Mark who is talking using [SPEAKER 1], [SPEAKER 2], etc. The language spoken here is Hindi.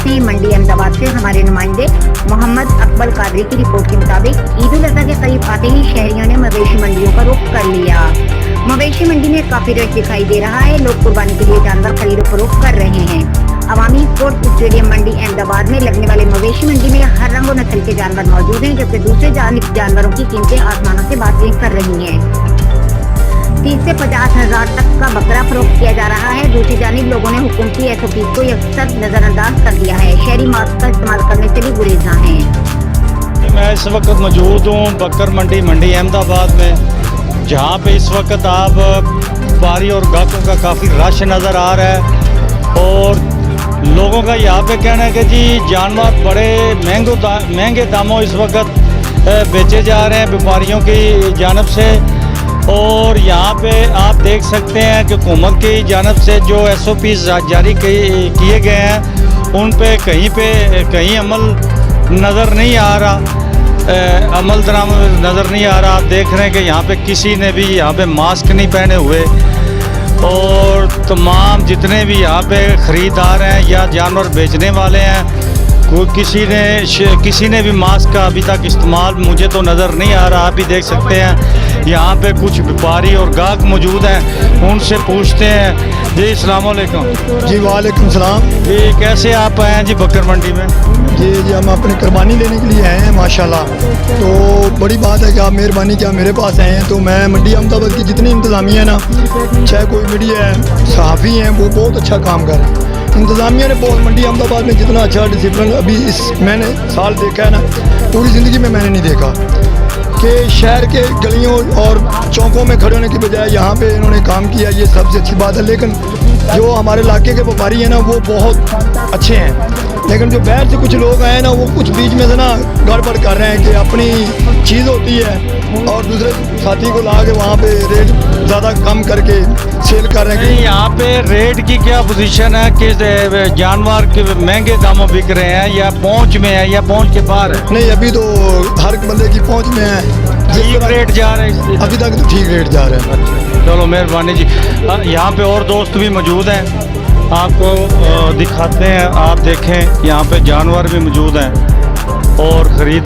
[SPEAKER 1] मवेशी मंडी अहमदाबाद से हमारे नुमाइंदे मोहम्मद अकबल कादरी की रिपोर्ट के मुताबिक ईद उल अजहा के करीब आते ही शहरियों ने मवेशी मंडियों का रुख कर लिया। मवेशी मंडी में काफी रश दिखाई दे रहा है। लोग कुर्बानी के लिए जानवर खरीदो फरोख्त कर रहे हैं। अवामी स्पोर्ट्स स्टेडियम मंडी अहमदाबाद में लगने वाले मवेशी मंडी में हर रंग और नस्ल के जानवर मौजूद हैं, जबकि दूसरे जानवरों की कीमतें आसमानों से बातचीत कर रही हैं। 30 से 50 हजार तक का बकरा फरोख्त किया जा रहा है। दूसरी जानिब लोगों ने हुकूमती SOP को अक्सर नजरअंदाज कर दिया है। शहरी मास्क का इस्तेमाल करने से भी गुरेजा हैं।
[SPEAKER 2] मैं इस वक्त मौजूद हूँ बकर मंडी अहमदाबाद में, जहाँ पे इस वक्त आप व्यापारी और ग्राहकों का काफ़ी रश नज़र आ रहा है। और लोगों का यहाँ पे कहना है कि जी जानवर बड़े महंगे दामों इस वक्त बेचे जा रहे हैं व्यापारियों की जानब से। और यहाँ पे आप देख सकते हैं कि हुकूमत की जानब से जो SOP जारी किए गए हैं उन पे कहीं अमल नज़र नहीं आ रहा, अमल दरामद नज़र नहीं आ रहा। आप देख रहे हैं कि यहाँ पे किसी ने भी यहाँ पे मास्क नहीं पहने हुए, और तमाम जितने भी यहाँ पे ख़रीदार हैं या जानवर बेचने वाले हैं, किसी ने भी मास्क का अभी तक इस्तेमाल मुझे तो नज़र नहीं आ रहा। आप भी देख सकते हैं यहाँ पे कुछ व्यापारी और ग्राहक मौजूद हैं, उनसे पूछते हैं। जी अस्सलाम वालेकुम।
[SPEAKER 3] जी वालेकुम सलाम।
[SPEAKER 2] जी कैसे आप आए हैं जी बकर मंडी में?
[SPEAKER 3] जी हम अपनी कुर्बानी लेने के लिए आए हैं माशाल्लाह। तो बड़ी बात है कि आप मेहरबानी कि आप मेरे पास आए हैं। तो मैं मंडी अहमदाबाद की जितनी इंतज़ामिया है ना, चाहे कोई मीडिया है, सहाफ़ी हैं, वो बहुत अच्छा काम कर रहे हैं। इंतज़ामिया ने बहुत मंडी अहमदाबाद में जितना अच्छा डिसिप्लिन अभी इस मैंने साल देखा है ना, पूरी ज़िंदगी में मैंने नहीं देखा कि शहर के गलियों और चौकों में खड़े होने की बजाय यहाँ पे इन्होंने काम किया। ये सबसे अच्छी बात है। लेकिन जो हमारे इलाके के व्यापारी हैं ना, वो बहुत अच्छे हैं। लेकिन जो बाहर से कुछ लोग आए ना, वो कुछ बीच में से ना गड़बड़ कर रहे हैं कि अपनी चीज़ होती है और दूसरे साथी को ला के वहाँ पे रेट ज़्यादा कम करके सेल कर रहे हैं।
[SPEAKER 2] यहाँ पे रेट की क्या पोजीशन है कि जानवर के महंगे दामों बिक रहे हैं या पहुँच में है या पहुँच के बाहर है?
[SPEAKER 3] नहीं, अभी तो हर बंदे की पहुँच में है।
[SPEAKER 2] ठीक रेट जा रहे हैं
[SPEAKER 3] अभी तक तो ठीक रेट जा रहे हैं।
[SPEAKER 2] चलो मेहरबानी जी। यहाँ पे और दोस्त भी मौजूद हैं, आपको दिखाते हैं। आप देखें यहाँ पे जानवर भी मौजूद हैं और ख़रीद